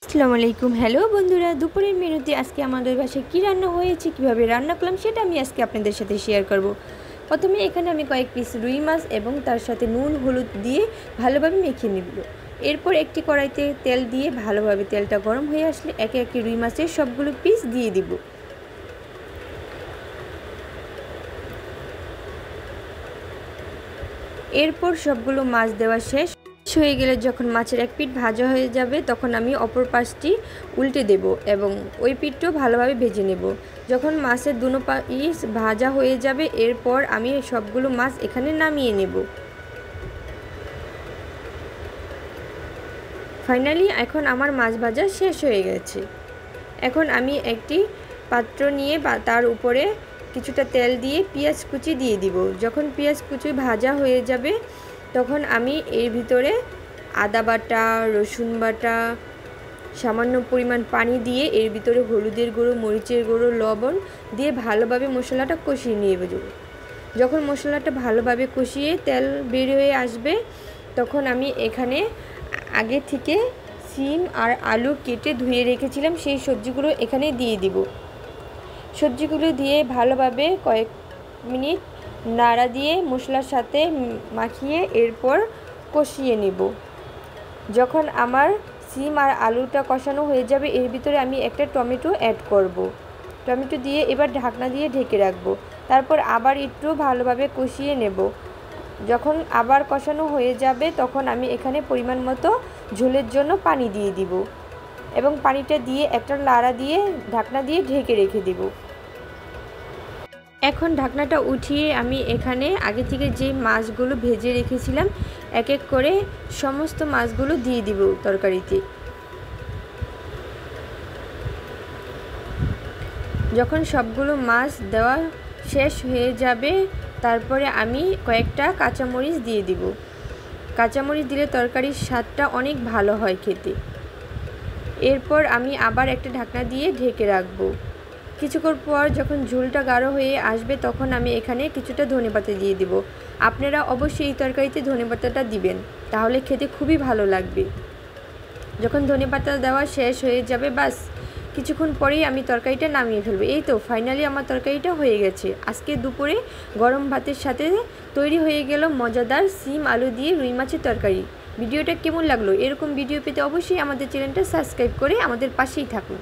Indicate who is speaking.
Speaker 1: আসসালামু আলাইকুম। হ্যালো বন্ধুরা, দুপুরের মেনুতে আজকে আমাদের বাসায় কী রান্না হয়েছে, কীভাবে রান্না করলাম সেটা আমি আজকে আপনাদের সাথে শেয়ার করব। প্রথমে এখানে আমি কয়েক পিস রুই মাছ এবং তার সাথে নুন হলুদ দিয়ে ভালোভাবে মেখে নিব। এরপর একটি কড়াইতে তেল দিয়ে ভালোভাবে তেলটা গরম হয়ে আসলে একে একে রুই মাছের সবগুলো পিস দিয়ে দিব। এরপর সবগুলো মাছ দেওয়া শেষ হয়ে গেলে যখন মাছের এক পিঠ ভাজা হয়ে যাবে তখন আমি অপর পাশটি উল্টে দেব এবং ওই পিঠটাও ভালোভাবে ভেজে নেব। যখন মাছের দুনো পিস ভাজা হয়ে যাবে এরপর আমি সবগুলো মাছ এখানে নামিয়ে নেব। ফাইনালি এখন আমার মাছ ভাজা শেষ হয়ে গেছে। এখন আমি একটি পাত্র নিয়ে তার উপরে কিছুটা তেল দিয়ে পেঁয়াজ কুচি দিয়ে দিব। যখন পেঁয়াজ কুচি ভাজা হয়ে যাবে তখন আমি এর ভিতরে আদা বাটা, রসুন বাটা, সামান্য পরিমাণ পানি দিয়ে এর ভিতরে হলুদের গুঁড়ো, মরিচের গুঁড়ো, লবণ দিয়ে ভালোভাবে মশলাটা কষিয়ে নিয়ে যাব। যখন মশলাটা ভালোভাবে কষিয়ে তেল বের হয়ে আসবে তখন আমি এখানে আগে থেকে সিম আর আলু কেটে ধুয়ে রেখেছিলাম সেই সবজিগুলো এখানে দিয়ে দিব। সবজিগুলো দিয়ে ভালোভাবে কয়েক মিনিট নাড়া দিয়ে মশলার সাথে মাখিয়ে এরপর কষিয়ে নেব। যখন আমার সিম আর আলুটা কষানো হয়ে যাবে এর ভিতরে আমি একটা টমেটো অ্যাড করব। টমেটো দিয়ে এবার ঢাকনা দিয়ে ঢেকে রাখবো। তারপর আবার একটু ভালোভাবে কষিয়ে নেব। যখন আবার কষানো হয়ে যাবে তখন আমি এখানে পরিমাণ মতো ঝোলের জন্য পানি দিয়ে দিব এবং পানিটা দিয়ে একটা নাড়া দিয়ে ঢাকনা দিয়ে ঢেকে রেখে দেব। এখন ঢাকনাটা উঠিয়ে আমি এখানে আগে থেকে যে মাছগুলো ভেজে রেখেছিলাম এক এক করে সমস্ত মাছগুলো দিয়ে দিব তরকারিতে। যখন সবগুলো মাছ দেওয়া শেষ হয়ে যাবে তারপরে আমি কয়েকটা কাঁচামরিচ দিয়ে দিব। কাঁচামরিচ দিলে তরকারির স্বাদটা অনেক ভালো হয় খেতে। এরপর আমি আবার একটা ঢাকনা দিয়ে ঢেকে রাখবো। কিছুক্ষণ পর যখন ঝোলটা গাঢ় হয়ে আসবে তখন আমি এখানে কিছুটা ধনেপাতা দিয়ে দিব। আপনারা অবশ্যই এই তরকারিতে ধনেপাতাটা দিবেন, তাহলে খেতে খুবই ভালো লাগবে। যখন ধনেপাতা দেওয়া শেষ হয়ে যাবে বাস কিছুক্ষণ পরেই আমি তরকারিটা নামিয়ে ফেলবো। এই তো ফাইনালি আমার তরকারিটা হয়ে গেছে। আজকে দুপুরে গরম ভাতের সাথে তৈরি হয়ে গেল মজাদার সিম আলু দিয়ে রুই মাছের তরকারি। ভিডিওটা কেমন লাগলো? এরকম ভিডিও পেতে অবশ্যই আমাদের চ্যানেলটা সাবস্ক্রাইব করে আমাদের পাশেই থাকুন।